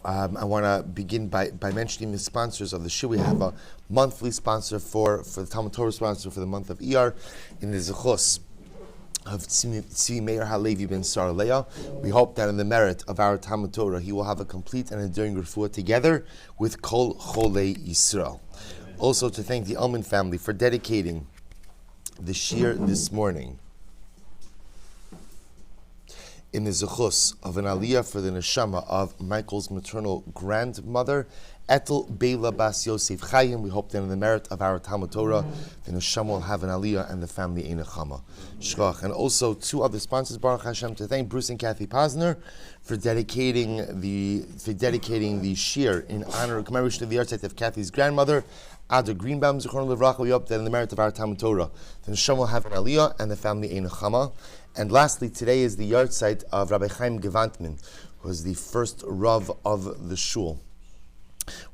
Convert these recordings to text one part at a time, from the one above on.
I want to begin by mentioning the sponsors of the Shir. We have a monthly sponsor for the Talmud Torah sponsor for the month of Iyar in the Zechus of Tzvi Meir Halevi ben Sarah Leah. We hope that in the merit of our Talmud Torah, he will have a complete and enduring refuah together with Kol Cholei Yisrael. Also to thank the Ullman family for dedicating the Shir this morning in the Zechus of an aliyah for the neshama of Michael's maternal grandmother, Etel Beila Bas Yosef Chaim. We hope that in the merit of our Talmud Torah, the neshama will have an aliyah and the family ein nechama. Shkach. And also two other sponsors, Baruch Hashem, to thank Bruce and Kathy Posner for dedicating the shir in honor of commemoration of the yahrzeit of Kathy's grandmother, Ada Greenbaum Zichron Levracha. We hope that in the merit of our Talmud Torah, the neshama will have an aliyah and the family ein nechama. And lastly, today is the yahrzeit of Rabbi Chaim Gewantman, who was the first Rav of the Shul.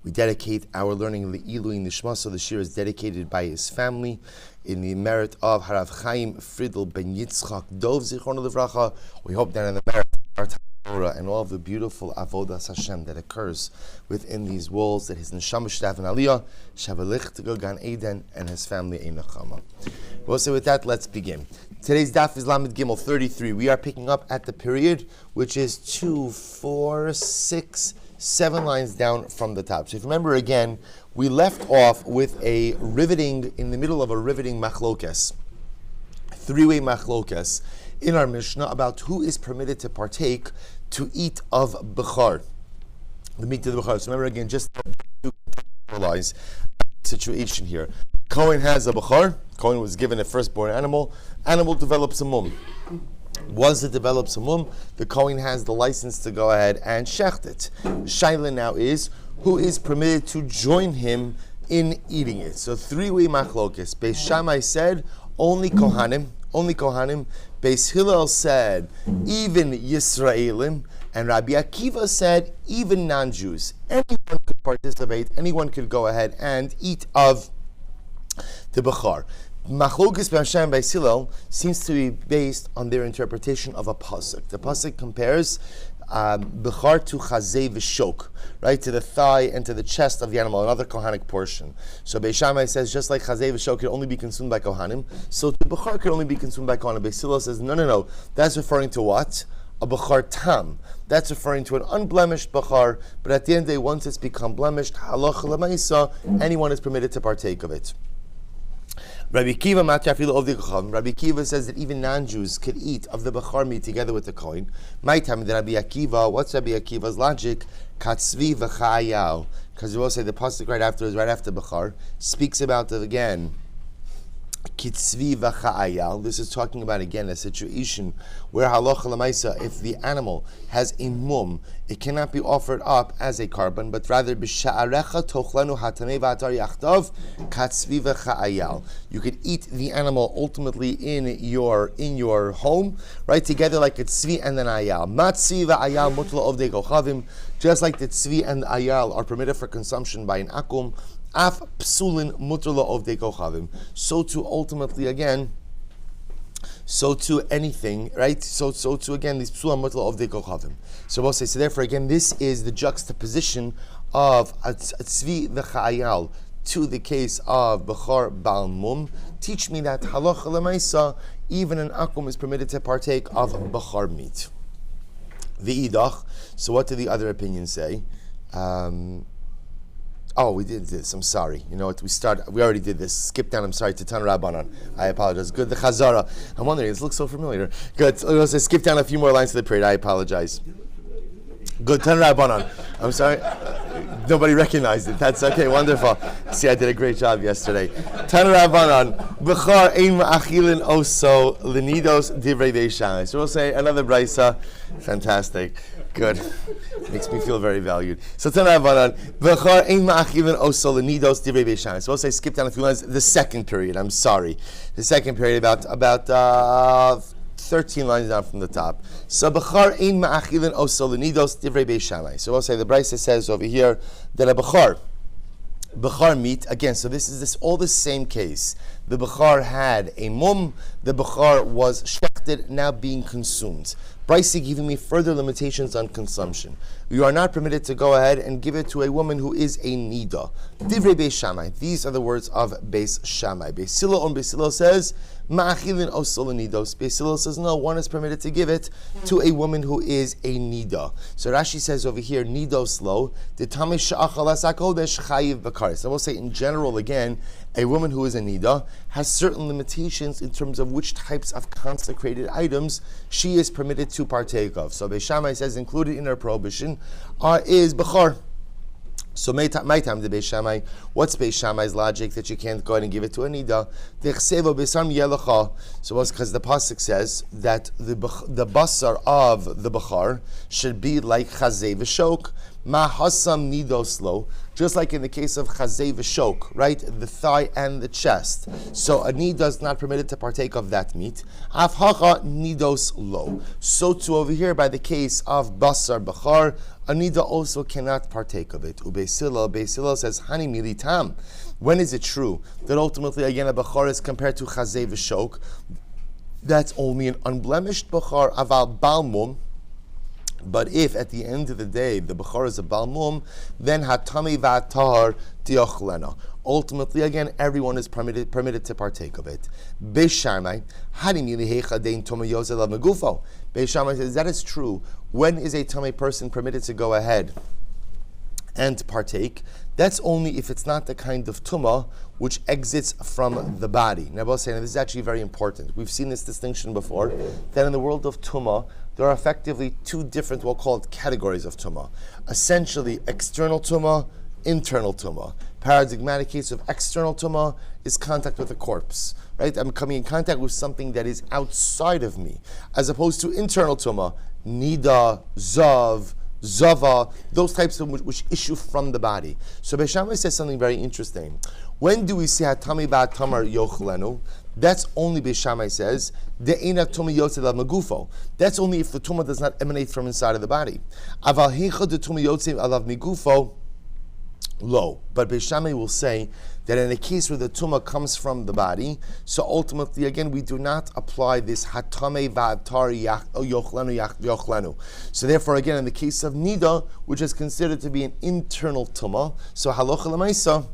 We dedicate our learning of the Ilui Nishma, so the shir is dedicated by his family in the merit of Harav Chaim Friedel Ben Yitzchak Dov Zichron Levracha. We hope that in the merit of our Torah and all of the beautiful avodas Hashem that occurs within these walls, that his neshama should have an aliyah, shavelich to go Gan Eden, and his family ein nechama. Well, so with that, let's begin. Today's daf is Lamed Gimel 33. We are picking up at the period which is 2, 4, 6, 7 lines down from the top. So if you remember again, we left off with a riveting, in the middle of a riveting machlokes, three-way machlokes in our Mishnah about who is permitted to partake to eat of Bechor, the meat of the Bechor. So remember again, just to contextualize the situation here. Kohen has a Bechor. Kohen was given a firstborn animal. Animal develops a mum. Once it develops a mum, the Kohen has the license to go ahead and shecht it. Shaila now is, who is permitted to join him in eating it? So three-way machlokes. Beis Shammai said, only Kohanim. Beis Hillel said, even Yisraelim. And Rabbi Akiva said, even non-Jews. Anyone could participate, anyone could go ahead and eat of the Bechor. Machlokes Beis Shammai and Beis Hillel seems to be based on their interpretation of a pasuk. The pasuk compares Bechor to chazei v'shok, right, to the thigh and to the chest of the animal, another kohanic portion. So Beis Shammai says just like chazei v'shok could only be consumed by kohanim, so the Bechor could only be consumed by kohanim. Beis Hillel says no, that's referring to what? A Bechor tam. That's referring to an unblemished Bechor, but at the end of the day, once it's become blemished, halacha l'maisa, anyone is permitted to partake of it. Rabbi Akiva says that even non-Jews could eat of the Bechor meat together with the Kohen. My time that Rabbi Akiva, what's Rabbi Akiva's logic? Katzvi v'chayal. Because we will say the pasuk right after Bechor speaks about it again. Kitzvi v'cha'ayal. This is talking about again a situation where halacha l'maisa, if the animal has a mum, it cannot be offered up as a carbon, but rather b'sha'arecha tochlanu hatamei v'atar yachtav katzvi v'cha'ayal. You could eat the animal ultimately in your home, right, together like a tzvi and an ayal. Matzvi v'ayal mutla ovdei kochavim. Just like the tzvi and the ayal are permitted for consumption by an akum, af psulin mutrla of de kochavim. So to ultimately again, so to anything, right? So to again these psulim mutrla of de kochavim. So we'll say, so therefore again, this is the juxtaposition of a tzvi v'cha'ayal to the case of Bechor Bal Mum. Teach me that halacha l'maisa, even an akum is permitted to partake of Bechor meat. V'idach. So what do the other opinions say? Oh, we did this. I'm sorry. You know what? We already did this. Skip down. I'm sorry. To Tan Rabbanon. I apologize. Good. The Chazara. I'm wondering. This looks so familiar. Good. So let's skip down a few more lines to the period. I apologize. Good. Tan Rabbanon. I'm sorry. Nobody recognized it. That's okay. Wonderful. See, I did a great job yesterday. Tan Rabbanon. Bechor ein ma'achilin oso lenidos divrei Beis Shammai. So we'll say another brisa. Fantastic. Good. Makes me feel very valued. So Tanavanan, Bechor ein ma'achilin oso lenidos divrei Beis Shammai. So we'll say skip down a few lines. The second period. I'm sorry. The second period about 13 lines down from the top. So Bechor ein ma'achilin oso lenidos divrei Beis Shammai. So we'll say the brisa says over here that a Bechor meat, again, so this is all the same case. The Bechor had a mum, the Bechor was shechted, now being consumed. Brisa giving me further limitations on consumption. you are not permitted to go ahead and give it to a woman who is a nida. Divrei Beis Shammai. These are the words of Beis Shammai. Beis Hillel says, Ma'achilin osol nidos. Beis Hillel says, no, one is permitted to give it to a woman who is a nida. So Rashi says over here, nidos lo, the tamish sha'achal hakodesh chayiv b'karis. I will say in general again, a woman who is a nida has certain limitations in terms of which types of consecrated items she is permitted to partake of. So Beis Shammai says included in her prohibition is bechor. So my time the Beis Shammai. What's Beis Shammai's logic that you can't go ahead and give it to a nida? So what's because the pasuk says that the basar of the bechar should be like chazei v'shok. Ma hasam nidoslo, just like in the case of chazei v'shok, right? The thigh and the chest. So a nida is not permitted to partake of that meat. Af hacha nidos lo. So too over here by the case of basar bechar, a nida also cannot partake of it. Beis Hillel says, Hani militam. When is it true that ultimately again a bechar is compared to chazei v'shok? That's only an unblemished bechar aval balmum. But if at the end of the day the bechor is a balmum, then hatami v'atar tiochlena. Ultimately, again, everyone is permitted to partake of it. Beis Shammai, Beis Shammai says that is true. When is a tummy person permitted to go ahead and partake? That's only if it's not the kind of tumah which exits from the body. Now, this is actually very important. We've seen this distinction before, that in the world of tumah, there are effectively two different, we'll call it categories of tumah. Essentially, external tumah, internal tumah. Paradigmatic case of external tumah is contact with a corpse, right? I'm coming in contact with something that is outside of me, as opposed to internal tumah, nida, zav, zava, those types of which issue from the body. So Beis Shammai says something very interesting. When do we see hatami ba'tamar yochlenu? That's only Beis Shammai says de'ena tuma yotze alav megufo. That's only if the tumah does not emanate from inside of the body. Aval hicha de tuma yotze alav megufo lo. But Beis Shammai will say that in a case where the tumah comes from the body, so ultimately again we do not apply this hatame va'atar yochlenu. So therefore again in the case of nida, which is considered to be an internal tumah, so halacha l'maisa,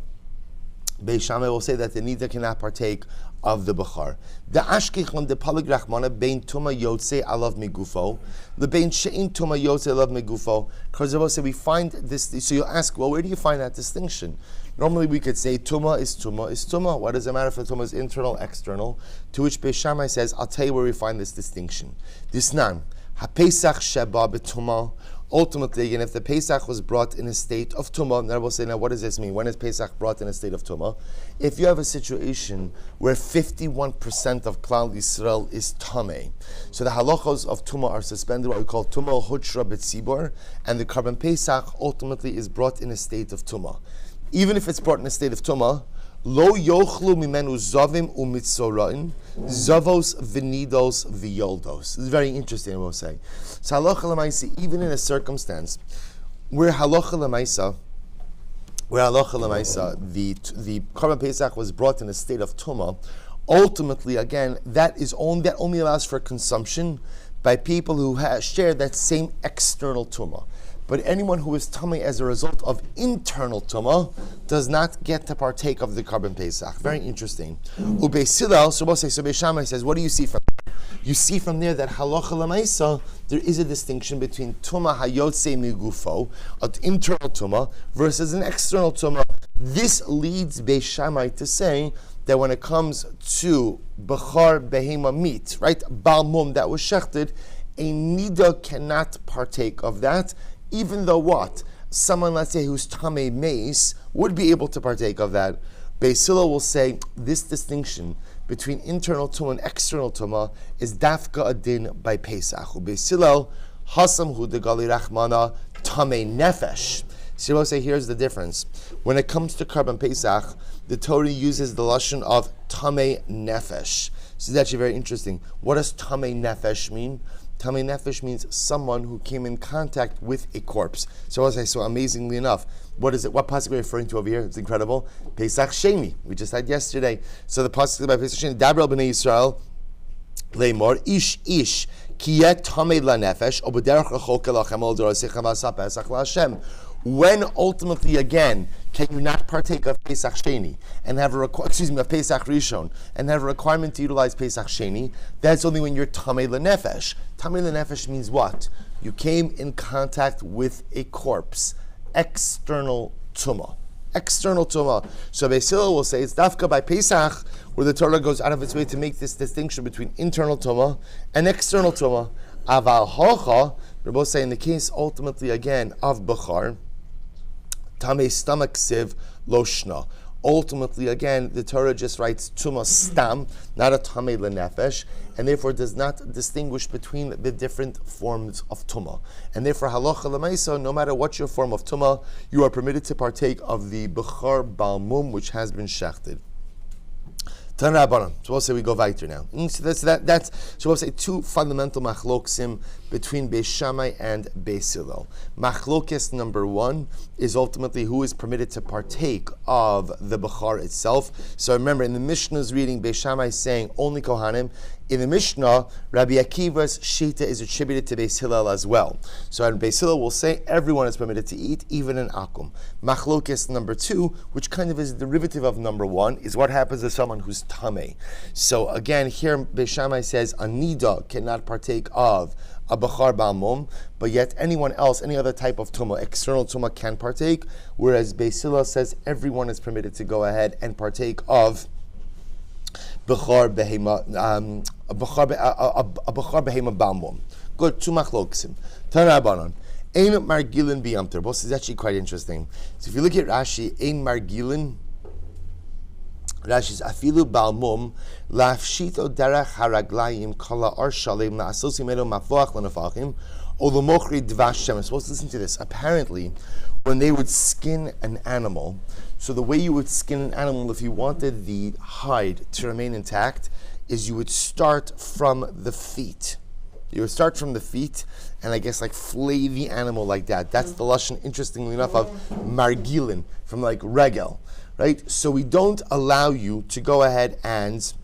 Beis Shammai will say that the nida cannot partake of the bechar. The ashkechon de paligrachmana bein tuma yotze alav migufo, the bein shein tuma yotze alav migufo. Because we find this. So you'll ask, well, where do you find that distinction? Normally we could say tuma is tuma is tuma. What does it matter if the tuma is internal, external? To which Beis Shammai says, I'll tell you where we find this distinction. This nan hapesach sheba betuma. Ultimately, again, if the Pesach was brought in a state of Tumah, and I will say, now what does this mean? When is Pesach brought in a state of Tumah? If you have a situation where 51% of Klal Yisrael is Tameh, so the halachos of Tumah are suspended, what we call Tumah Hutra B'tzibor, and the Karban Pesach ultimately is brought in a state of Tumah. Even if it's brought in a state of Tumah, Lo yochlu mimenu zavim umitzorain, zavos v'nidos v'yoldos. This is very interesting, I will say. So halacha l'maisa, even in a circumstance where halacha l'maisa, the Karban Pesach was brought in a state of tumah, ultimately, again, that only allows for consumption by people who share that same external tumah. But anyone who is tummy as a result of internal tumah does not get to partake of the Karban Pesach. Very interesting. Beis Hillel, so Beis Shammai says, what do you see from there? You see from there that halacha l'maisa, there is a distinction between tumah hayotze migufo, an internal tumah, versus an external tumah. This leads Beis Shammai to say that when it comes to bechar behema meat, right, balmum that was shechted, a nida cannot partake of that. Even though what? Someone, let's say, who's tamei meis would be able to partake of that. Beis Hillel will say this distinction between internal tumah and external tumah is dafka adin by Pesach. Beis Hillel hasam hu de gali rachmana tamei nefesh. So he will say here's the difference. When it comes to Karban Pesach, the Torah uses the lashon of tamei nefesh. So it's actually very interesting. What does tamei nefesh mean? Tamei nefesh means someone who came in contact with a corpse. So as I saw, amazingly enough, what is it? What pasuk are we referring to over here? It's incredible. Pesach Sheni. We just had yesterday. So the pasuk about Pesach Sheni, Dabrel b'nei Yisrael, Leimor ish When ultimately again can you not partake of Pesach Sheni and have of Pesach Rishon and have a requirement to utilize Pesach Sheni? That's only when you're Tamei L'Nefesh. Tamei L'Nefesh means what? You came in contact with a corpse, external tumah. External tumah. So Beis Hillel will say it's dafka by Pesach where the Torah goes out of its way to make this distinction between internal tumah and external tumah. Aval hocha, we're both saying the case ultimately again of Bechar, Tamei stomach siv loshna. Ultimately, again, the Torah just writes Tumah Stam, not a Tamei L'Nefesh, and therefore does not distinguish between the different forms of Tumah. And therefore, Halacha L'Maisa, no matter what your form of Tumah, you are permitted to partake of the Bechar Balmum, which has been shechted. Tan Rabbanan. So we'll say we go weiter now. So we'll say two fundamental machloksim between Beis Shammai and Beis Hillel. Machlokis number one is ultimately who is permitted to partake of the Bechar itself. So remember, in the Mishnah's reading, Beis Shammai is saying only Kohanim. In the Mishnah, Rabbi Akiva's Shita is attributed to Beis Hillel as well. So in Beis Hillel will say everyone is permitted to eat, even an akum. Machlokis number two, which kind of is a derivative of number one, is what happens to someone who's tamei. So again, here Beis Shammai says a nida cannot partake of a bechar ba'amum, but yet anyone else, any other type of tumah, external tumah, can partake. Whereas Beis Hillel says everyone is permitted to go ahead and partake of Bechar behema, a Bechar behema ba'amum. Good, two machloksim. Tan Rabbanan. Ein margilin b'yamter. This is actually quite interesting. So if you look at Rashi, ein margilin, Rashi's afilu balmum lafshito derech haraglayim kala ar shalim la'asosim edo mafoach l'nefachim olomochri dvash shem. Supposed to listen to this. Apparently, when they would skin an animal, so the way you would skin an animal if you wanted the hide to remain intact is you would start from the feet. You would start from the feet and I guess like flay the animal like that. That's the lashon, interestingly enough, of margilin, from like regel. Right? So we don't allow you to go ahead and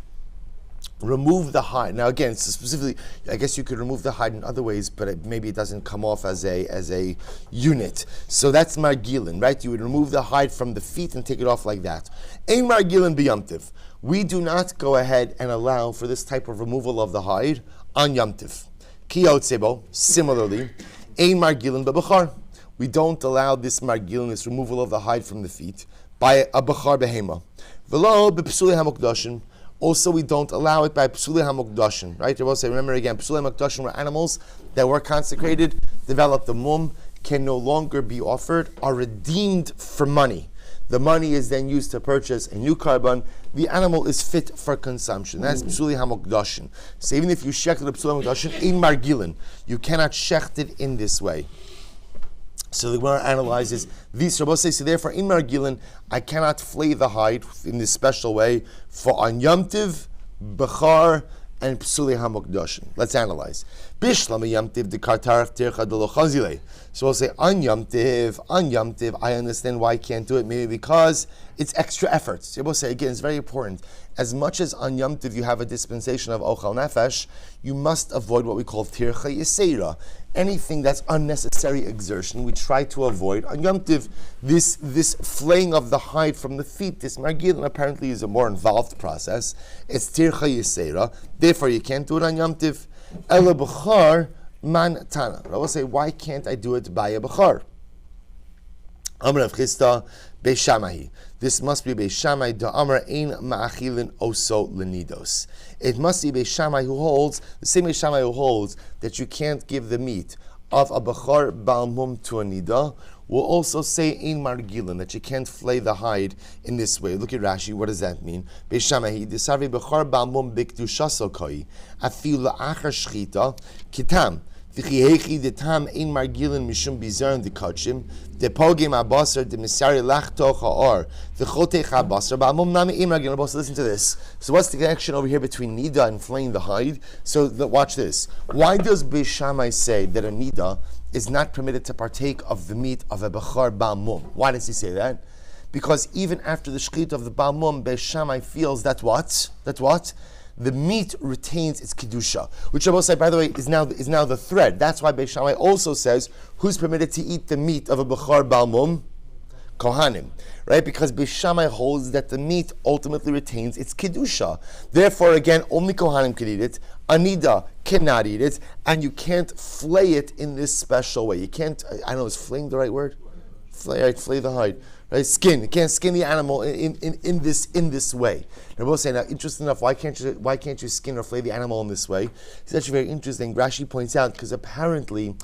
remove the hide. Now again, so specifically, I guess you could remove the hide in other ways, but maybe it doesn't come off as a unit. So that's margilin, right? You would remove the hide from the feet and take it off like that. Ein margilin b'yamtiv. We do not go ahead and allow for this type of removal of the hide on yamtiv. Ki yotzebo, similarly, ein margilin b'bechar. We don't allow this margilin, this removal of the hide from the feet, by a bechar behema. V'lo b'psulei hamokdashin. Also, we don't allow it by psulei hamokdashin. Right? I will say, remember again, psulei hamokdashin were animals that were consecrated, developed the mum, can no longer be offered, are redeemed for money. The money is then used to purchase a new carbon. The animal is fit for consumption. That's psulei hamokdashin. So even if you shecht it a psulei hamokdashin, in margilin, you cannot shecht it in this way. So the Gemara analyzes these. So therefore, in margilin, I cannot flay the hide in this special way for on yamtiv, bechar, and psulei hamokdashin. Let's analyze. Bishlam yamtiv de kartarach tircha de lo chazile. So we'll say on yamtiv. I understand why I can't do it. Maybe because it's extra effort. So we'll say again, it's very important. As much as on yamtiv you have a dispensation of ochal nefesh, you must avoid what we call tircha yiseira. Anything that's unnecessary exertion, we try to avoid. On Yom Tiv, this flaying of the hide from the feet, this margilin apparently is a more involved process. It's tircha yisera, therefore you can't do it on Yom Tiv. Ela b'char man tana. I will say, why can't I do it by a b'char? Amar Rav Chisda Beis Shammai. This must be Beis Shammai. Da Amar ein ma'achilin oso lenidos. It must be Beis Shammai who holds, the same Beis Shammai who holds that you can't give the meat of a bechar balmum to a nida, will also say ein margilin, that you can't flay the hide in this way. Look at Rashi, what does that mean? Beis Shammai, disarvi bechar balmum bikdushaso koi, afiu la'achar shchita, kitam, v'chihechi detam ein margilin mishum bizaron dekachim, depogim abasar demisari lachto cha'or, v'chotech abasar balmum nami ein margilin. Listen to this. So what's the connection over here between nida and flaying the hide? So watch this. Why does Beis Shammai say that a nida is not permitted to partake of the meat of a bechar balmum? Why does he say that? Because even after the shechita of the balmum, Beis Shammai feels that what? the meat retains its kedusha, which I will say, by the way, is now the thread. That's why Beis Shammai also says who's permitted to eat the meat of a bechor balmum? Kohanim, right? Because Beis Shammai holds that the meat ultimately retains its kedusha. Therefore, again, only Kohanim can eat it. Anida cannot eat it, and you can't flay it in this special way. You can't. I don't know. Is flaying the right word? Flay, right? Flay the hide. Right, skin. You can't skin the animal in this way. They're both saying, now, interesting enough, why can't you skin or flay the animal in this way? It's actually very interesting. Rashi points out, because apparently,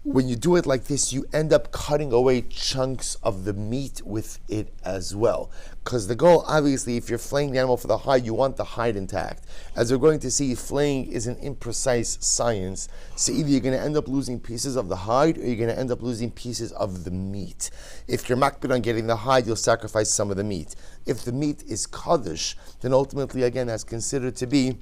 when you do it like this, you end up cutting away chunks of the meat with it as well. Because the goal, obviously, if you're flaying the animal for the hide, you want the hide intact. As we're going to see, flaying is an imprecise science. So either you're going to end up losing pieces of the hide, or you're going to end up losing pieces of the meat. If you're makbid on getting the hide, you'll sacrifice some of the meat. If the meat is kaddish, then ultimately, again, that's considered to be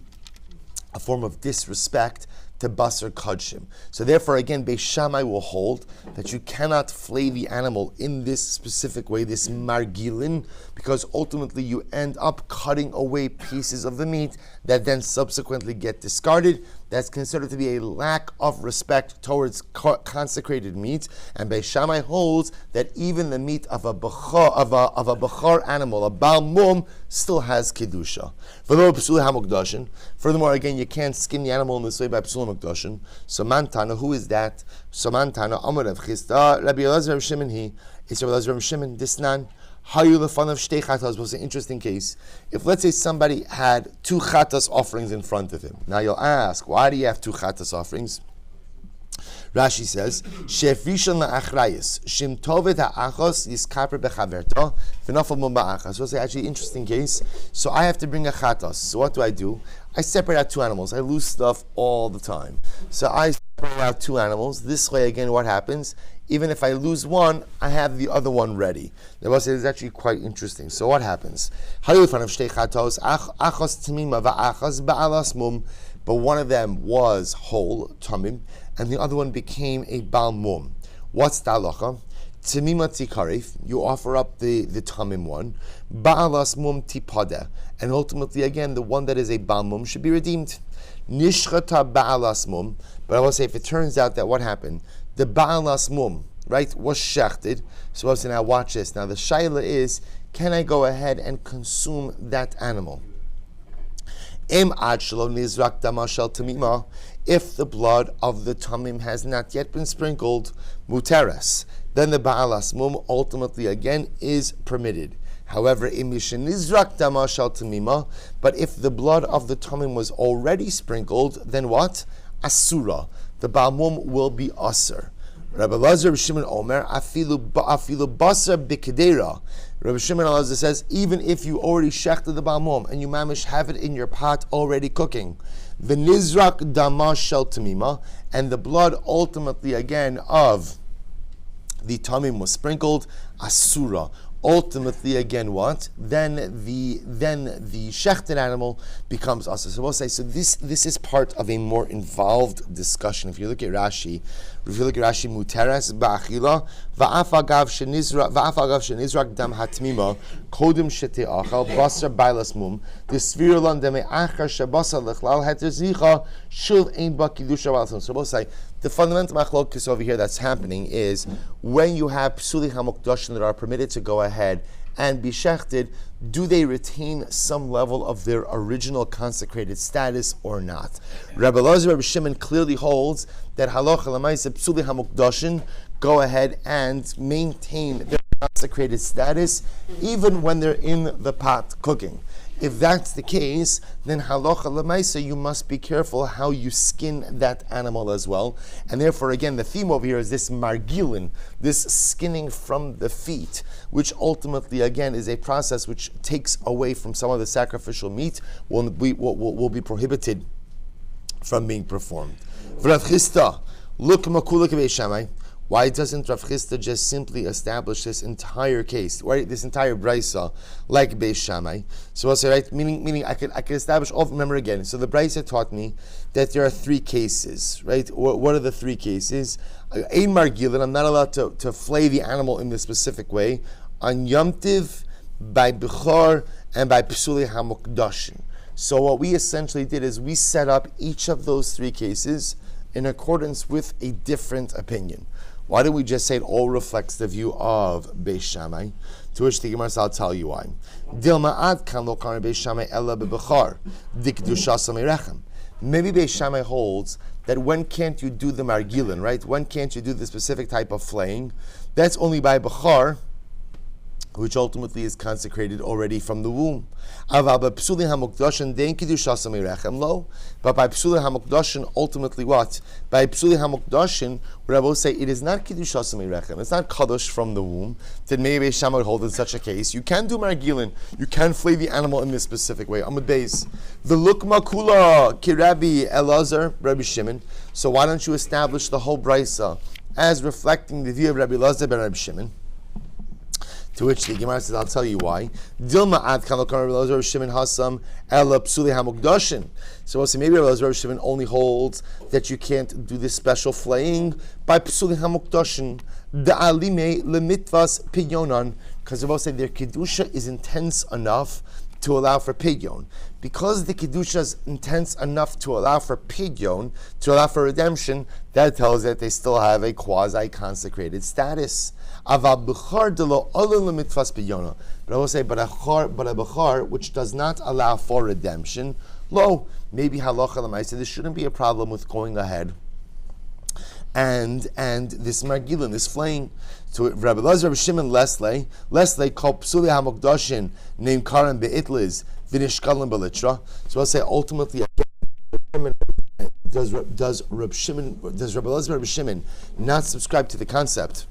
a form of disrespect to basar kadshim. So therefore, again, Beis Shammai will hold that you cannot flay the animal in this specific way, this margilin, because ultimately you end up cutting away pieces of the meat that then subsequently get discarded. That's considered to be a lack of respect towards consecrated meat. And Beis Shammai holds that even the meat of a bechor animal, a bal mum, still has kedusha. Furthermore, again, you can't skin the animal in this way by psul hamukdashin. So Mantana, who is that? So Mantana, Amar Rav Chisda, Rabbi Elazar Rav Shimon, it's Rabbi Elazar Rav Shimon, Disnan. Hayu lefanav shtei chatas was an interesting case. If, let's say, somebody had 2 chatas offerings in front of him. Now you'll ask, why do you have 2 chatas offerings? Rashi says, Shef rishon la'achrayis, shim tovet ha'achos yiskaper bechaverto, v'nafal mum ba'achas. So it's actually an interesting case. So I have to bring a chatas. So what do? I separate out 2 animals. I lose stuff all the time. So I separate out 2 animals. This way, again, what happens? Even if I lose one, I have the other one ready. The Rebbe says it's actually quite interesting. So what happens? But one of them was whole, tamim, and the other one became a bal mum. What's the halacha? Tamima tikarif, you offer up the tamim one. Ba'alas mum tipada, and ultimately, again, the one that is a bal mum should be redeemed. Nishchata ba'alas mum, but I will say, if it turns out that what happened? The ba'alas mum, right, was shechted. So I'll say, now watch this. Now the shaila is, can I go ahead and consume that animal? If the blood of the tamim has not yet been sprinkled, muteres, then the ba'alas mum ultimately again is permitted. However, but if the blood of the tamim was already sprinkled, then what? Asura. The balmum will be aser. Rabbi Elazar Shimon Omer, afilu basar b'kedera. Rabbi Shimon Elazar says, even if you already shechted the balmum and you mamish have it in your pot already cooking, v'nizrak damash shel tamima, and the blood ultimately again of the tamim was sprinkled, asura. Ultimately, again, what? Then the shechted animal becomes asa. So we'll say, so this is part of a more involved discussion. If you look at Rashi, muteres ba'achila va'af agav shenizrak dam hatmima kodim shete achal basar bailas mum desvirulan deme achar shabasa lechlal heter zicha shuv ein ba kidusha ba'asim. So we'll say, the fundamental machlokes over here that's happening is when you have psuli hamukdashin that are permitted to go ahead and be shechted, do they retain some level of their original consecrated status or not? Rabbi Elazar, Rabbi Shimon clearly holds that halacha l'maaseh psuli hamukdashin go ahead and maintain their consecrated status even when they're in the pot cooking. If that's the case, then halacha l'maaseh, you must be careful how you skin that animal as well. And therefore, again, the theme over here is this margilin, this skinning from the feet, which ultimately, again, is a process which takes away from some of the sacrificial meat, will be prohibited from being performed. Rav Chisda, look makulak Beis Shammai. Why doesn't Rav Chisda just simply establish this entire case, right? This entire brisa, like Beis Shammai? So I'll say, right, meaning I could establish all. Remember again. So the brisa taught me that there are 3 cases, right? What are the 3 cases? Ein margilin, I'm not allowed to flay the animal in this specific way. On Yom Tiv, by Bechor, and by Psuli Hamukdashin. So what we essentially did is we set up each of those three cases in accordance with a different opinion. Why don't we just say it all reflects the view of Beis Shammai? To which the Gemara says, I'll tell you why. Maybe Beis Shammai holds that when can't you do the margilin, right? When can't you do the specific type of flaying? That's only by Bechor, which ultimately is consecrated already from the womb. But by Psulei HaMukdashin, ultimately what? By Psulei HaMukdashin, where I will say it is not Kiddusha Rechem, it's not Kadosh from the womb, then maybe Shammai would hold in such a case. You can do Margilin, you can flay the animal in this specific way. Amud Beis. The Lukma Kula, Kirabi Elazar, Rabbi Shimon. So why don't you establish the whole Brisa as reflecting the view of Rabbi Elazar ben Rabbi Shimon? To which the Gemara says, I'll tell you why. Dilma ad kanokar Rabbi Shimon hasam ela psuli hamukdashin. So we'll say maybe Rabbi Shimon only holds that you can't do this special flaying by psuli hamukdashin. The alime lemitvas pidyonan, because we'll say their kedusha is intense enough to allow for pidyon. Because the kedusha is intense enough to allow for pidyon, to allow for redemption, that tells that they still have a quasi-consecrated status. But I will say, but a bechor which does not allow for redemption, maybe halacha l'maaseh, this shouldn't be a problem with going ahead and this margilin, this flaying. So Rabbi Elazar, Rabbi Shimon, Leslie called psuli hamukdashin named Karen beitliz v'nishkalim belitra. So I'll say ultimately, does Rabbi Elazar, Rabbi Shimon not subscribe to the concept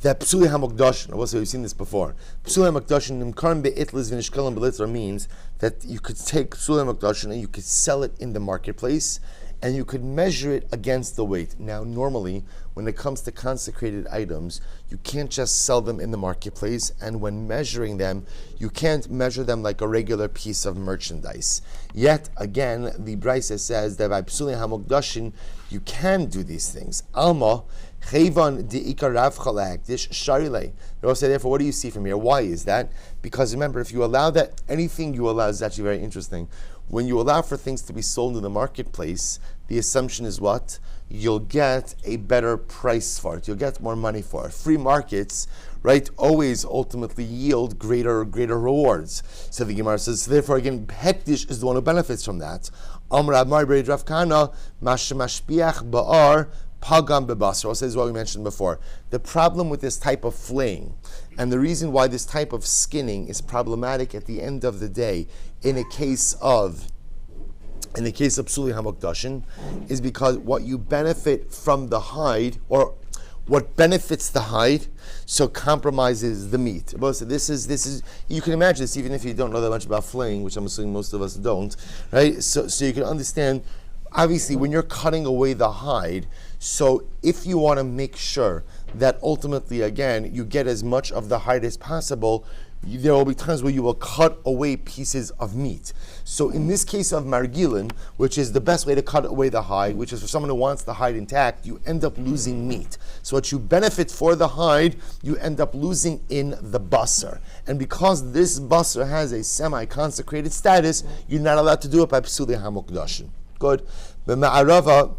that psuli hamukdashin, I will say we've seen this before. Psuli hamukdashin nimkarim beitliz v'nishkalim belitra means that you could take psuli hamukdashin and you could sell it in the marketplace, and you could measure it against the weight. Now, normally, when it comes to consecrated items, you can't just sell them in the marketplace, and when measuring them, you can't measure them like a regular piece of merchandise. Yet, again, the Brisa says that by psuli hamukdashin, you can do these things. Alma, chayvan di'ikar rav chalakdish sharilei. They all say, therefore, what do you see from here? Why is that? Because remember, if you allow that, anything you allow is actually very interesting. When you allow for things to be sold in the marketplace, the assumption is what? You'll get a better price for it. You'll get more money for it. Free markets, right, always ultimately yield greater rewards. So the Gemara says, therefore again, Hektish is the one who benefits from that. Amr Amar Bered Rav Kana, Mashmashpiach Ba'ar, Pagam Bebasar. Also, this is what we mentioned before. The problem with this type of flaying, and the reason why this type of skinning is problematic at the end of the day, in the case of psuli hamukdashin, is because what you benefit from the hide, or what benefits the hide, so compromises the meat. So this is you can imagine this even if you don't know that much about flaying, which I'm assuming most of us don't, right? So you can understand. Obviously, when you're cutting away the hide, so if you want to make sure that ultimately, again, you get as much of the hide as possible, there will be times where you will cut away pieces of meat. So in this case of margilin, which is the best way to cut away the hide, which is for someone who wants the hide intact, you end up losing meat. So what you benefit for the hide, you end up losing in the basar. And because this basar has a semi-consecrated status, you're not allowed to do it by psuli hamukdashin. Good. B'ma'arava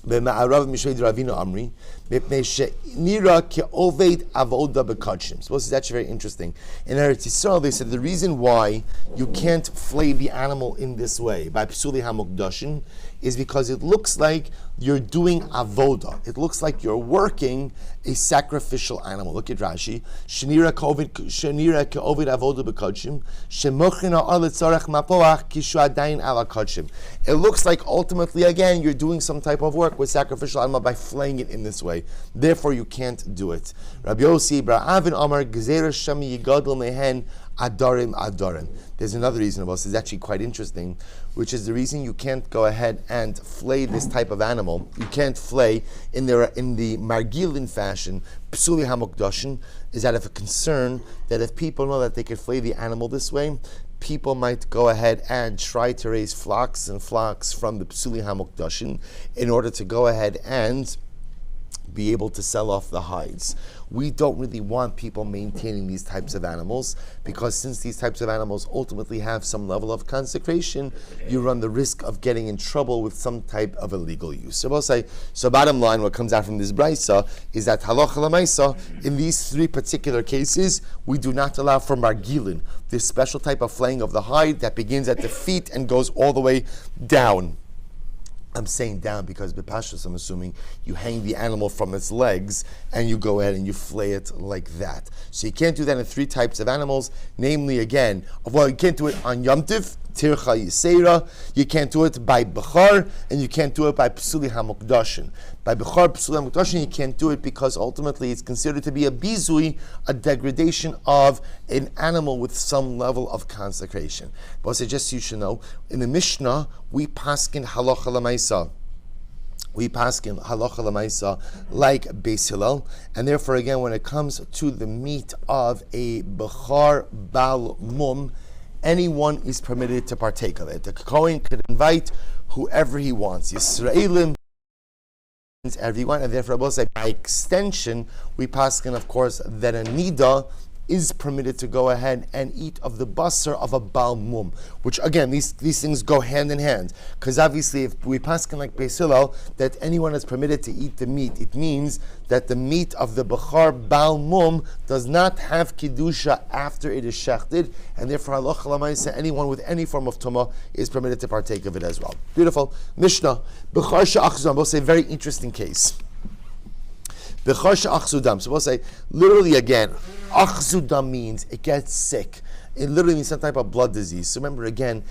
Mishayd Ravina Amri Mipnei she'nira ke'oved avoda b'kadshim. So this is actually very interesting. In Eretz Yisrael, they said the reason why you can't flay the animal in this way by psuli hamukdashin is because it looks like you're doing avoda. It looks like you're working a sacrificial animal. Look at Rashi. Shenira ke'oved avoda b'kadshim shemochina al tzarech mapoach kishu adayin ala kadshim. It looks like ultimately, again, you're doing some type of work with sacrificial animal by flaying it in this way. Therefore, you can't do it. Rabbi Yossi Ba'avin Amar Gezer Shami Yigadol Mehen Adarim. There's another reason about this. It's actually quite interesting, which is the reason you can't go ahead and flay this type of animal. You can't flay in the margilin fashion. Psuli hamukdashin is out of a concern that if people know that they could flay the animal this way, people might go ahead and try to raise flocks and flocks from the psuli hamukdashin in order to go ahead and be able to sell off the hides. We don't really want people maintaining these types of animals, because since these types of animals ultimately have some level of consecration, you run the risk of getting in trouble with some type of illegal use. So we'll say, so bottom line, what comes out from this brisa is that halacha l'maisa, in these three particular cases, we do not allow for margilin, this special type of flaying of the hide that begins at the feet and goes all the way down. I'm saying down because b'pashtus, I'm assuming you hang the animal from its legs and you go ahead and you flay it like that. So you can't do that in three types of animals, namely again, well, you can't do it on Yom Tiv, Tircha Yisera, you can't do it by Bechor, and you can't do it by Psuli HaMukdashin. By Bechor, Psuli HaMukdashin, you can't do it because ultimately it's considered to be a bizui, a degradation of an animal with some level of consecration. But just so you should know, in the Mishnah, we paskin halacha l'maisa. We paskin halacha l'maisa like Beis Hillel, and therefore again, when it comes to the meat of a Bechor Bal Mum, anyone is permitted to partake of it. The Kohen could invite whoever he wants, Yisraelim, everyone, and therefore I will say, by extension, we paskin, of course, that a nida is permitted to go ahead and eat of the basar of a Baal Mum, which again, these things go hand in hand. Because obviously, if we paskin like Beis Hillel, that anyone is permitted to eat the meat, it means that the meat of the Bechor Baal Mum does not have Kiddusha after it is shechted, and therefore, halacha l'maisa, anyone with any form of tumah is permitted to partake of it as well. Beautiful. Mishnah, Bechor she'achzudam, we'll say very interesting case. Bechor she'achzudam, so we'll say, literally again, achzudam means it gets sick. It literally means some type of blood disease. So remember again,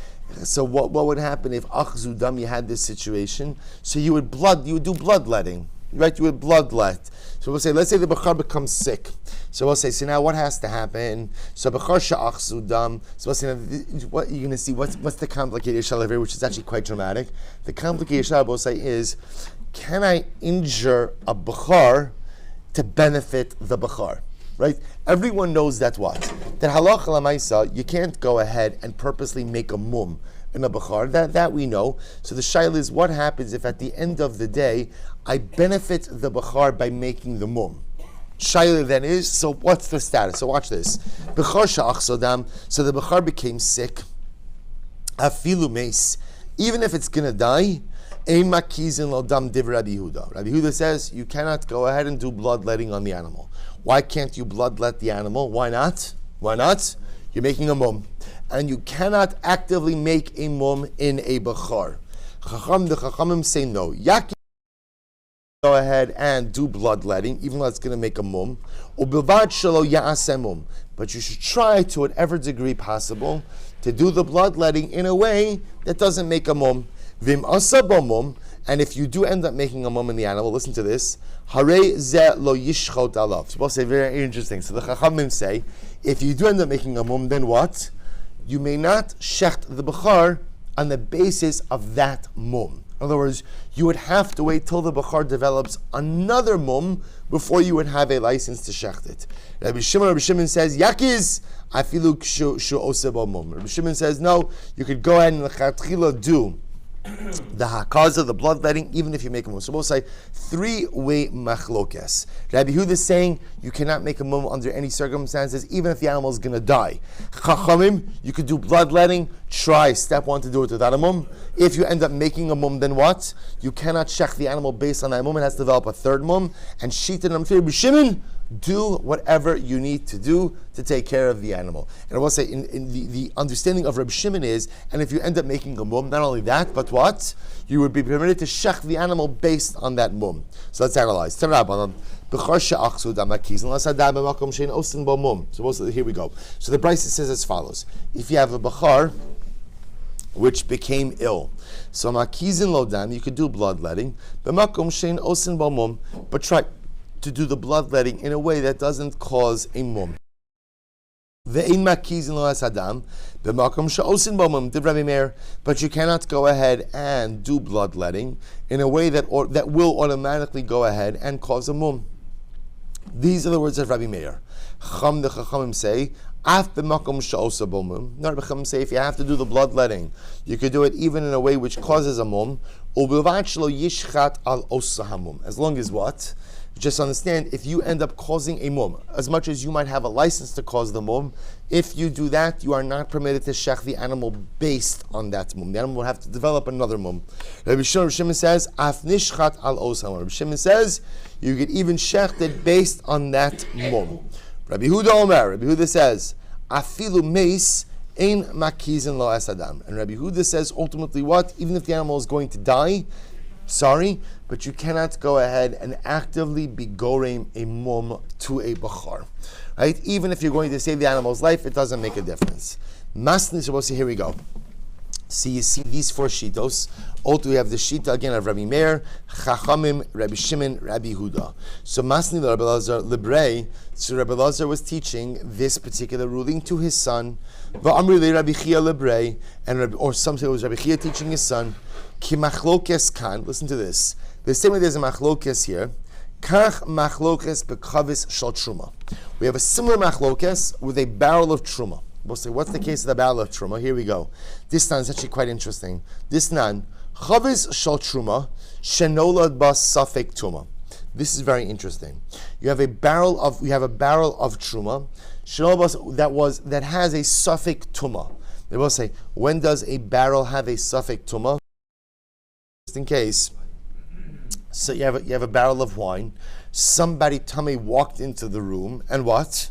so what would happen if achzudam, you had this situation? So you would do bloodletting, right? You would bloodlet. So we'll say, let's say the bechor becomes sick. So we'll say, so now what has to happen? So bechor she'achzudam. So we'll say, what you're going to see, what's the complicated shalav here, which is actually quite dramatic. The complicated shalav, we'll say, is, can I injure a bechor to benefit the bechor? Right? Everyone knows that what? That halacha l'maisa, you can't go ahead and purposely make a mum in a bechor. That we know. So the shaila is, what happens if at the end of the day I benefit the bechor by making the mum? Shaila then is, so what's the status? So watch this. Bechor she'achzudam, so the bechor became sick. Afilu meis, even if it's gonna die, ein makizin lo dam div Rabbi Yehuda. Rabbi Yehuda says you cannot go ahead and do bloodletting on the animal. Why can't you bloodlet the animal? Why not? Why not? You're making a mum. And you cannot actively make a mum in a bechor. The Chachamim say no. Yaki, go ahead and do bloodletting, even though it's going to make a mum. Ubilvad shelo ya'aseh mum. But you should try to whatever degree possible to do the bloodletting in a way that doesn't make a mum. Vim asa bo mum. And if you do end up making a mum in the animal, listen to this. Harei ze lo yishchot alav. So we'll say very interesting. So the Chachamim say, if you do end up making a mum, then what? You may not shecht the bechor on the basis of that mum. In other words, you would have to wait till the bechor develops another mum before you would have a license to shecht it. Rabbi Shimon says, Yakiz, afilu shu osebo mum. Rabbi Shimon says, no, you could go ahead and lechatchila do the hakaz of the bloodletting, even if you make a mum. So we'll say three-way machlokes. Rabbi Yehuda is saying you cannot make a mum under any circumstances, even if the animal is going to die. Chachamim, you could do bloodletting. Try step one to do it without a mum. If you end up making a mum, then what? You cannot shech the animal based on that mum. It has to develop a third mum. And shita number three, B'Shimon, do whatever you need to do to take care of the animal. And I will say, in the understanding of Rabbi Shimon is, and if you end up making a mum, not only that, but what? You would be permitted to shech the animal based on that mum. So let's analyze. So here we go. So the Brisa says as follows. If you have a bechor which became ill, so makizin lodam, you could do bloodletting, but try to do the bloodletting in a way that doesn't cause a mum. But you cannot go ahead and do bloodletting in a way that will automatically go ahead and cause a mum. These are the words of Rabbi Meir. The Chachamim say, if you have to do the bloodletting, you could do it even in a way which causes a mum. As long as what? Just understand, if you end up causing a mum, as much as you might have a license to cause the mum, if you do that, you are not permitted to shech the animal based on that mum. The animal will have to develop another mum. Rabbi Shimon says, Af nishchat al osam. Rabbi Shimon says, you get even shechted based on that mum. Rabbi Huda Omer, Rabbi Huda says, Afilu meis ein makizin lo esadam. And Rabbi Huda says, ultimately what? Even if the animal is going to die, sorry, but you cannot go ahead and actively be gorem a mum to a bachar. Right? Even if you're going to save the animal's life, it doesn't make a difference. Masni Shabbos, here we go. See, you see these four shitos. Also, we have the shita again of Rabbi Meir, Chachamim, Rabbi Shimon, Rabbi Huda. So Masni Rabbi Lazar Librei. So Rabbi Lazar was teaching this particular ruling to his son. Va'amri Rabbi Chia Librei, and or some say it was Rabbi Chia teaching his son. Ki machlokes kan. Listen to this. The same way there's a machlokes here. Kach machlokes bekavis shal truma. We have a similar machlokes with a barrel of truma. We'll say, what's the case of the barrel of truma? Here we go. This nan is actually quite interesting. This nan, chavis shal truma, shenolad bas safek tuma. This is very interesting. We have a barrel of truma, that has a safek tuma. They will say, when does a barrel have a safek tuma? Just in case. So you have a barrel of wine. Somebody tummy walked into the room, and what?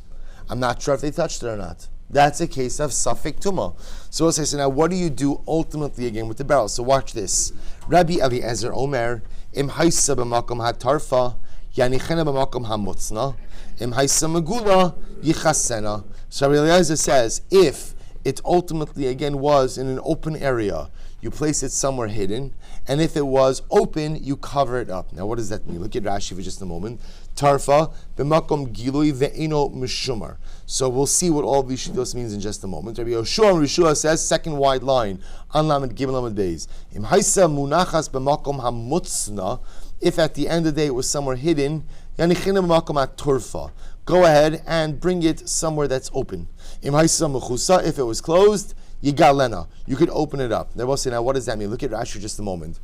I'm not sure if they touched it or not. That's a case of safek tuma. So we'll say, so now what do you do ultimately again with the barrel? So watch this. Rabbi Eliezer Omer, im haisa b'makom hatarfa, yanichena b'makom hamutzna, im haisa megula yichasena. So Rabbi Eliezer says, if it ultimately again was in an open area, you place it somewhere hidden, and if it was open, you cover it up. Now, what does that mean? Look at Rashi for just a moment. Tarfa b'makom gilui ve'eno mishumar. So we'll see what all these shitos means in just a moment. Rabbi Yoshua says, second wide line, on Lamed Gimel Lamed Beis. Im haisa munachas b'makom hamutzna. If at the end of the day it was somewhere hidden, yanichina b'makom haturfa. Go ahead and bring it somewhere that's open. Im haisa mechusa. If it was closed, Yigalena. You could open it up. They will say, now what does that mean? Look at Rashi just a moment.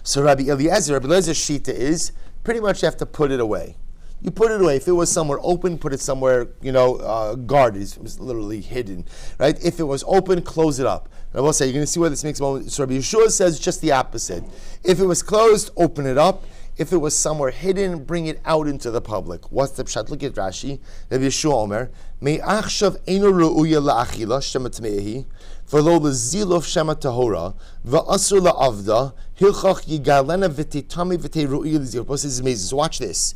So Rabbi Eliezer's shita is pretty much you have to put it away. You put it away. If it was somewhere open, put it somewhere, guarded. It was literally hidden. Right? If it was open, close it up. I will say, you're going to see where this makes a moment. So Rabbi Yeshua says just the opposite. If it was closed, open it up. If it was somewhere hidden, bring it out into the public. What's the pshat? Look at Rashi. Rabbi Yeshua Omer, Me'achshav eino ru'uya la'achila shema tme'ehi, v'lo l'zilov shema tahora, v'asur la'avda, hilchach yigalena v'titami v'teiru'uya l'zilov. This is amazing. So watch this.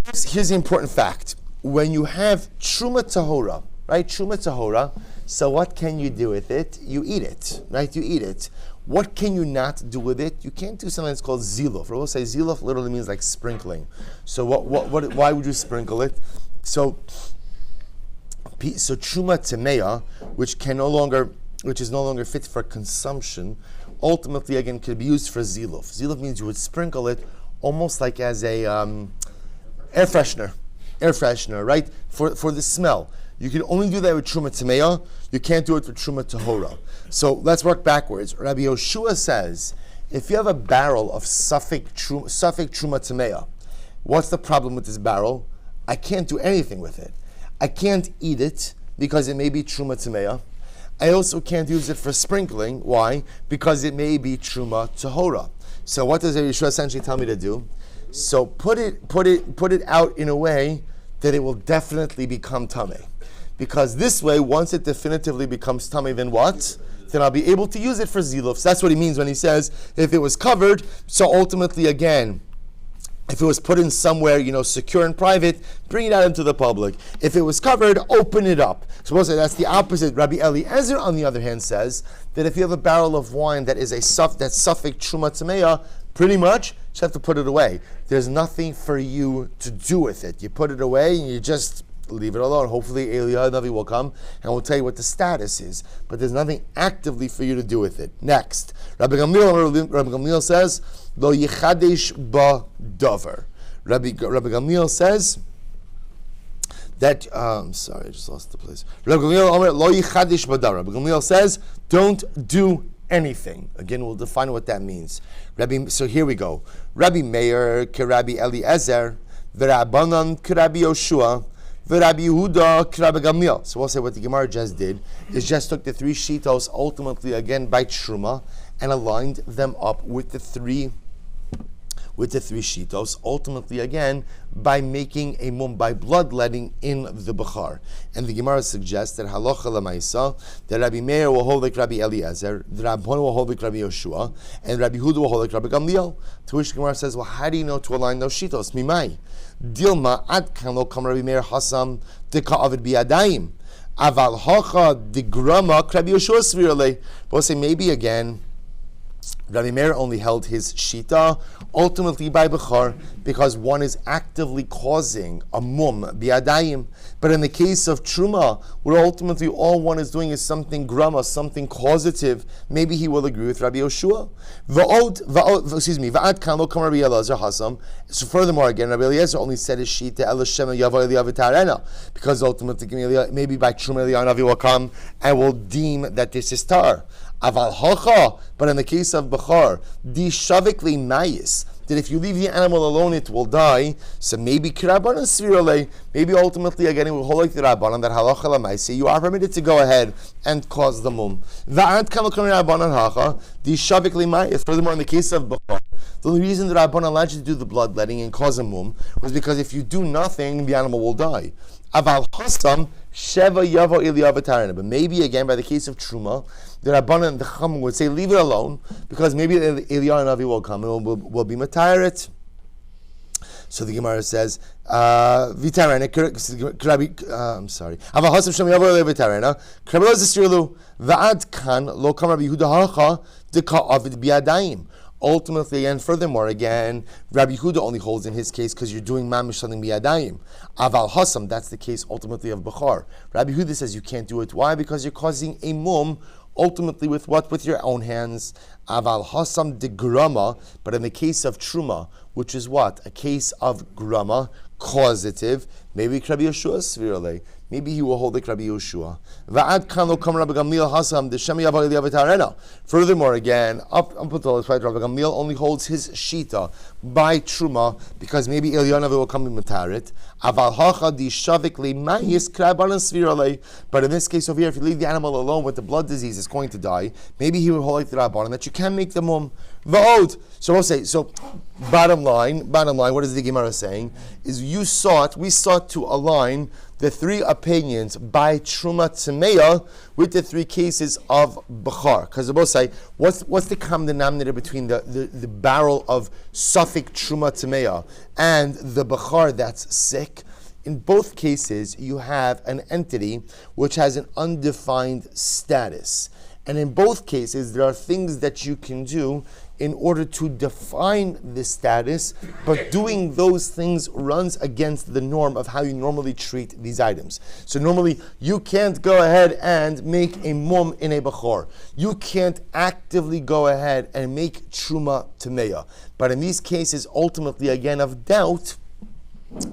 Here's the important fact. When you have truma tahora, right? Truma tahora, so what can you do with it? You eat it, right? You eat it. What can you not do with it? You can't do something that's called ziluf. We'll say ziluf literally means like sprinkling. So why would you sprinkle it? So truma temeya, which is no longer fit for consumption, ultimately again could be used for ziluf. Ziluf means you would sprinkle it almost like as a air freshener, right? For the smell. You can only do that with truma temeya. You can't do it for truma tahora. So let's work backwards. Rabbi Yoshua says, if you have a barrel of safek truma temeya, what's the problem with this barrel? I can't do anything with it. I can't eat it because it may be truma temeya. I also can't use it for sprinkling. Why? Because it may be truma tahora. So what does Rabbi Yoshua essentially tell me to do? So put it out in a way that it will definitely become tameh. Because this way, once it definitively becomes tummy, then what? Then I'll be able to use it for ziluf. So that's what he means when he says, if it was covered, so ultimately again, if it was put in somewhere, secure and private, bring it out into the public. If it was covered, open it up. So we'll say that's the opposite. Rabbi Eliezer, on the other hand, says that if you have a barrel of wine that is that's safek truma tameya, pretty much, you just have to put it away. There's nothing for you to do with it. You put it away and you just leave it alone. Hopefully Eliyahu Navi will come and will tell you what the status is. But there's nothing actively for you to do with it. Next, Rabbi Gamliel says, Lo yichadesh ba davar. Rabbi Gamliel says that, sorry, I just lost the place. Rabbi Gamliel says, don't do anything. Again, we'll define what that means. So here we go. Rabbi Meir Rabbi Eliezer, V'Rabbanan Rabbi Yoshua, Rabbi Yehuda Rabbi Gamliel. So we'll say what the Gemara just did is just took the three shitos ultimately again by Truma and aligned them up with the three shitos, ultimately again by making a mum, by bloodletting in the Bechar. And the Gemara suggests that halacha lemaisa, that Rabbi Meir will hold like Rabbi Eliezer, the Rabbanan will hold like Rabbi Yoshua, and Rabbi Yehuda will hold like Rabbi Gamliel. To which the Gemara says, well, how do you know to align those shitos? Mimai. Dilma ad kan lo kam Rabbi Meir hasam deka avid biyadayim. Aval hacha digrama Rabbi Yoshua svirale. But we'll say maybe again, Rabbi Meir only held his shita ultimately by Bechor because one is actively causing a mum biadayim. But in the case of Truma, where ultimately all one is doing is something grama, something causative, maybe he will agree with Rabbi Yoshua. Va'ad kan lo kam Rabbi Eliezer hasam. So furthermore, again, Rabbi Eliezer only said his shita el Hashem yavo Eliyav tarena, because ultimately maybe by Truma Eliyav will come and will deem that this is tar. Aval hacha, but in the case of Bechor, di shavikli mayis, that if you leave the animal alone, it will die. So maybe kirabanan svirale, maybe ultimately again it will hold like the rabbanan that halacha lamaisi, you are permitted to go ahead and cause the mum. Va'ant kan lo kam rabbanan hacha, di shavikli mayis. Furthermore, in the case of Bechor, the only reason the rabbanan allowed you to do the bloodletting and cause a mum was because if you do nothing, the animal will die. Aval hasam sheva yavo Eliyav tarena. But maybe again by the case of Truma, the Rabbanan and the Chacham would say, leave it alone, because maybe Eliyahu Navi will come and will be mataret. So the Gemara says, Vitarena, I'm sorry. Aval hasam shem yavo Eliyav tarena. Krabelo zisirlu va'ad kan lo kam Rabbi Yehuda hacha deka avid biyadayim. Ultimately, and furthermore, again, Rabbi Yehuda only holds in his case because you're doing mamish something biyadayim. Aval hasam, that's the case ultimately of Bechor. Rabbi Yehuda says you can't do it. Why? Because you're causing a mum ultimately with what? With your own hands. Aval hasam de grama, but in the case of Truma, which is what? A case of grama, causative, maybe Rabbi Yoshua svirale. Maybe he will hold like Rabbi Yoshua. Va'ad kan lo kam Rabbi Gamliel hasam deshem yavo Eliyav tarena. Furthermore, again, up until this point, Rabbi Gamliel only holds his shita by Truma because maybe Eliyahu will come in matarit. Aval hacha di shavik li mayis krabanan svirale. But in this case over here, if you leave the animal alone with the blood disease, it's going to die. Maybe he will hold like the Rabbanan that you can make the mum. Va'od. So we'll say, bottom line, what is the Gemara saying? Is we sought to align the three opinions by Truma Tmeya with the three cases of Bechor. Because they both say, what's the common denominator between the barrel of Suffolk Truma Tmeya and the Bechor that's sick? In both cases, you have an entity which has an undefined status. And in both cases, there are things that you can do in order to define the status, but doing those things runs against the norm of how you normally treat these items. So normally, you can't go ahead and make a mum in a Bechor. You can't actively go ahead and make Truma Tmeya. But in these cases, ultimately, again, of doubt,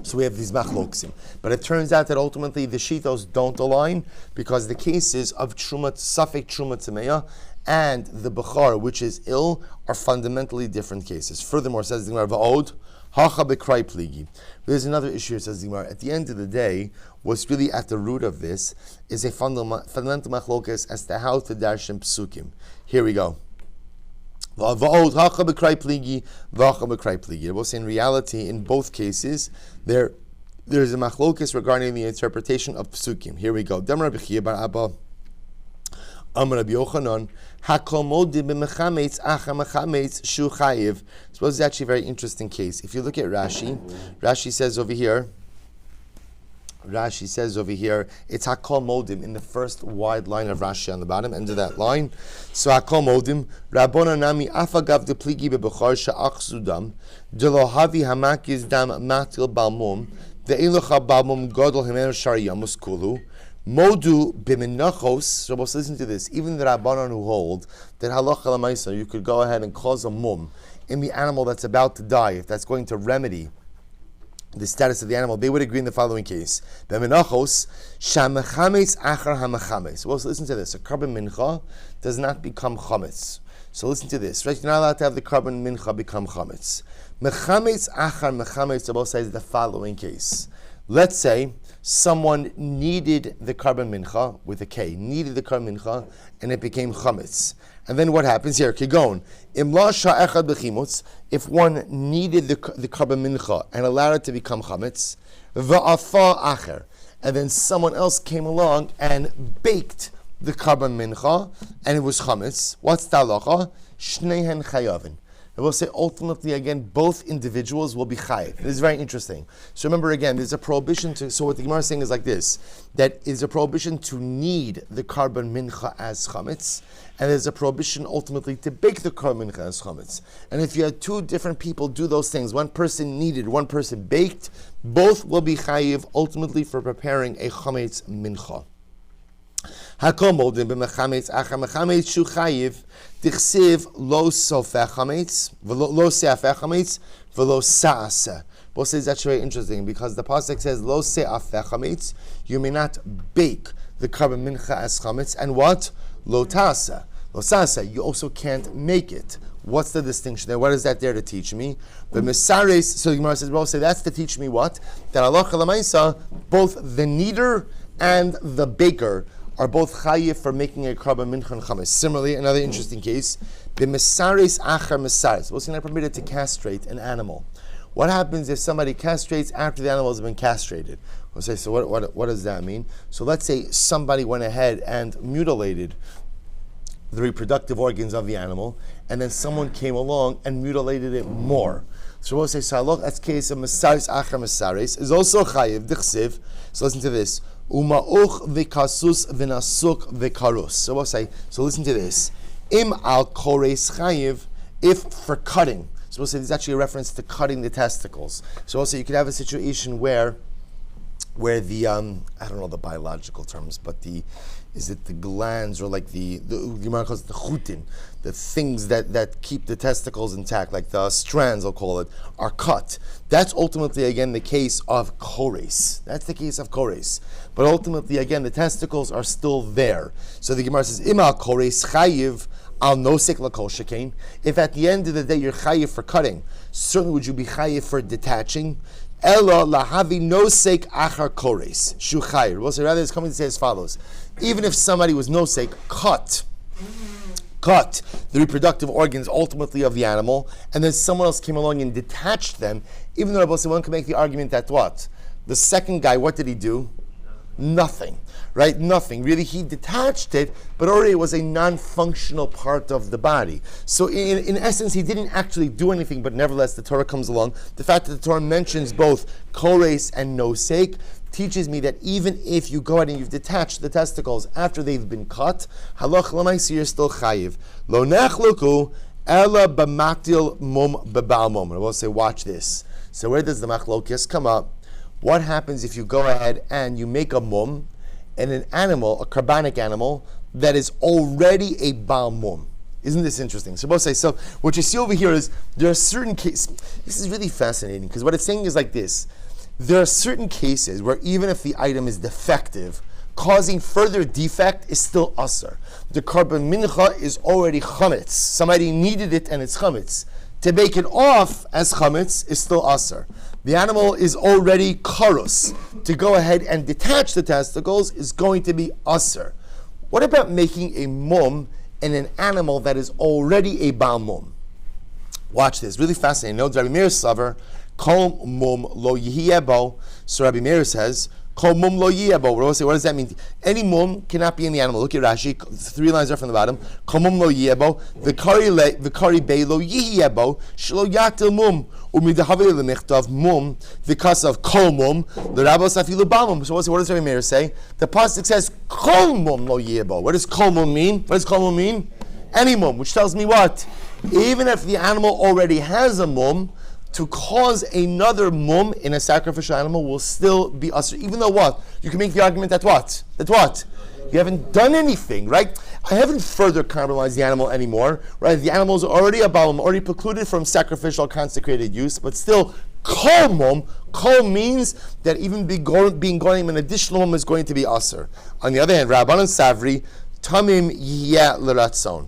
so we have these machloksim. But it turns out that ultimately the shitos don't align because the cases of Truma, Safek Truma Tmeya, and the Bechor, which is ill, are fundamentally different cases. Furthermore, says the Gemara, Va'od, hacha bekrai pligi. There's another issue, says the Gemara. At the end of the day, what's really at the root of this is a fundamental machlokas as to how to darshan psukim. Here we go. Va'od, hacha bekrai pligi, v'hacha bekrai pligi. We'll say in reality, in both cases, there's a machlokas regarding the interpretation of psukim. Here we go. Dem Rabbi Chia bar Abba, Amar Rabbi Yochanan, Hakomodi b'mechametz acha mechametz shu chayiv. So this is actually a very interesting case. If you look at Rashi says over here, it's Hakol Modim in the first wide line of Rashi on the bottom end of that line. So Hakol Modim, Rabbona Nami Afagav de Pligi beBechor Sha'ach Sudam, Delo Havi Hamakiz Dam Matil Balmum, the Elocha Balmum Godol Himenu Shari Yamus Kulu. Modu b'minachos. So let's listen to this. Even the Rabbanan who hold that halacha l'maisa, you could go ahead and cause a mum in the animal that's about to die, if that's going to remedy the status of the animal, they would agree in the following case. Bemenachos, shamechametz achar hamachametz. Well, so listen to this. A carbon mincha does not become chametz. So listen to this. Right? You're not allowed to have the carbon mincha become chametz. Mechametz achar mechametz, the both says the following case. Let's say someone needed the carbon mincha, with a K, needed the carbon mincha, and it became chametz. And then what happens here? Kigon. If one needed the carbon mincha and allowed it to become chametz, va'afa acher, and then someone else came along and baked the carbon mincha, and it was chametz. What's the halacha? Shneihen chayavin. I will say ultimately again, both individuals will be chayiv. This is very interesting. So remember again, there's a prohibition to. So what the Gemara is saying is like this: that is a prohibition to knead the carbon mincha as chametz, and there's a prohibition ultimately to bake the carbon mincha as chametz. And if you had two different people do those things, one person kneaded, one person baked, both will be chayiv ultimately for preparing a chametz mincha. Hakom odin b'mechametz achar mechametz shu chayiv dichsiv lo sofeh chametz lo seafeh chametz v'lo saaseh. Both says that's very interesting because the pasuk says lo seafeh chametz, you may not bake the carbon mincha as chametz, and what lo taaseh, lo saaseh, you also can't make it. What's the distinction there? What is that there to teach me? The Mesares, so the Gemara says, well, say that's to teach me what? That halacha l'maisa, both the kneader and the baker are both chayiv for making a carbon mincha and chametz. Similarly, another interesting case, b'mesares achar mesares. We're not permitted to castrate an animal. What happens if somebody castrates after the animal has been castrated? We'll say, so what does that mean? So let's say somebody went ahead and mutilated the reproductive organs of the animal, and then someone came along and mutilated it more. So we'll say, so that's case of mesares achar mesares is also chayiv dichsiv. So listen to this. Uma'uch v'kasus v'nasuk v'karus. So we'll say, so listen to this. Im al kores chayiv, if for cutting. So we'll say there's actually a reference to cutting the testicles. So we'll say you could have a situation where the I don't know the biological terms, but is it the glands or like the Gemara calls it the chutin, the things that keep the testicles intact, like the strands, I'll call it, are cut. That's ultimately again the case of kores. That's the case of kores. But ultimately again the testicles are still there. So the Gemara says imal kores chayiv al nosek lakol shekain. If at the end of the day you're chayiv for cutting, certainly would you be chayiv for detaching? Ella lahavi nosek achar kores shu chayiv. Well, so rather it's coming to say as follows: even if somebody was nosek, cut the reproductive organs ultimately of the animal, and then someone else came along and detached them, even though one can make the argument that what? The second guy, what did he do? Nothing, right? Nothing. Really, he detached it, but already it was a non-functional part of the body. So in essence, he didn't actually do anything, but nevertheless, the Torah comes along. The fact that the Torah mentions both kores and nosek teaches me that even if you go ahead and you've detached the testicles after they've been cut, halach l'maisi, you're still chayiv. Lo nechluku ela b'maktil mum b'bal mum. I will say, watch this. So where does the machlokes come up? What happens if you go ahead and you make a mum and an animal, a carbonic animal, that is already a bal mum? Isn't this interesting? So both say, so what you see over here is there are certain cases. This is really fascinating because what it's saying is like this. There are certain cases where even if the item is defective, causing further defect is still asr. The carbon mincha is already chametz. Somebody needed it and it's chametz. To bake it off as chametz is still asr. The animal is already karus. To go ahead and detach the testicles is going to be asr. What about making a mum in an animal that is already a bal mum? Watch this, really fascinating. Note Rabbi Meir Silber, kol mum lo yihiyebo. So Rabbi Meir says, kol mum lo yihiyebo. What does that mean? Any mum cannot be in the animal. Look at Rashi, 3 lines are from the bottom. Kol mum lo yihiyebo. V'kari bei lo yihiyebo. Shlo yatil mum. U'midahavei l'michtav mum. Because of kol mum. L'rabos afilu bal mum. So what does Rabbi Meir say? The pasuk says, kol mum lo yihiyebo. What does kol mum mean? What does kol mum mean? Any mum, which tells me what? Even if the animal already has a mum, to cause another mum in a sacrificial animal will still be usher. Even though what? You can make the argument that what? That what? You haven't done anything, right? I haven't further cannibalized the animal anymore, right? The animal is already a balam, already precluded from sacrificial consecrated use, but still Kol mum, kol means that even being gonim an additional mum is going to be aser. On the other hand, Rabbanan Savri, tamim yeh l'ratzon.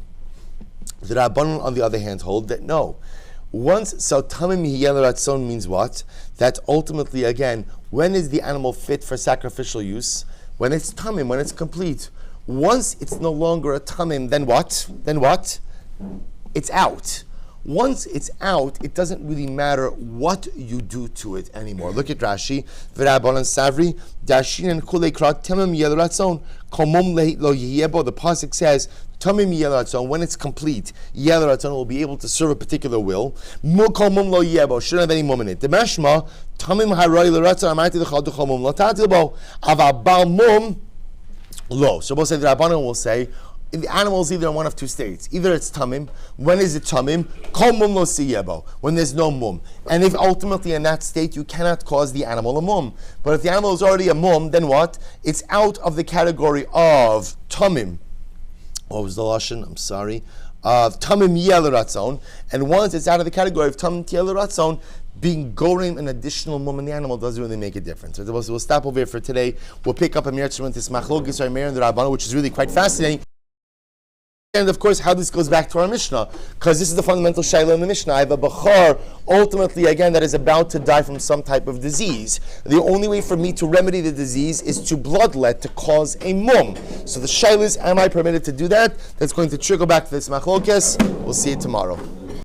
The Rabbanan, on the other hand, hold that no. So tamim yeh l'ratzon means what? That ultimately, again, when is the animal fit for sacrificial use? When it's tamim, when it's complete. Once it's no longer a tamim, then what? It's out. Once it's out, it doesn't really matter what you do to it anymore. Look at Rashi. V'Rabbanan Savri, Dashin and Kulei Krat, Tamim Yeh L'Ratzon, Komum Lo Yehebo. The pasuk says, Tamim Yeh L'Ratzon, when it's complete, Yeh L'Ratzon will be able to serve a particular will. Komum Lo Yehebo, shouldn't have any mum in it. The Mashma, Tamim Haroi L'Ratzon, Amarti L'Chal D'Chomum Lo Tatilbo, Ava Bal Mum Lo. So we'll say, the Rabbanan will say, the animal is either in one of two states. Either it's tamim. When is it tamim? Kol mum lo siyebo. When there's no mum. And if ultimately in that state you cannot cause the animal a mum. But if the animal is already a mum, then what? It's out of the category of tamim. What was the lashon? I'm sorry. Of tamim yeh l'ratzon. And once it's out of the category of tamim yeh l'ratzon, being gorim an additional mum in the animal doesn't really make a difference. So we'll stop over here for today. We'll pick up a mirtzah this machlokes or and the Rabbanan, which is really quite fascinating. And of course, how this goes back to our Mishnah, because this is the fundamental shayla in the Mishnah. I have a bechor, ultimately, again, that is about to die from some type of disease. The only way for me to remedy the disease is to bloodlet, to cause a mum. So the shayla is, am I permitted to do that? That's going to trickle back to this machlokes. We'll see you tomorrow.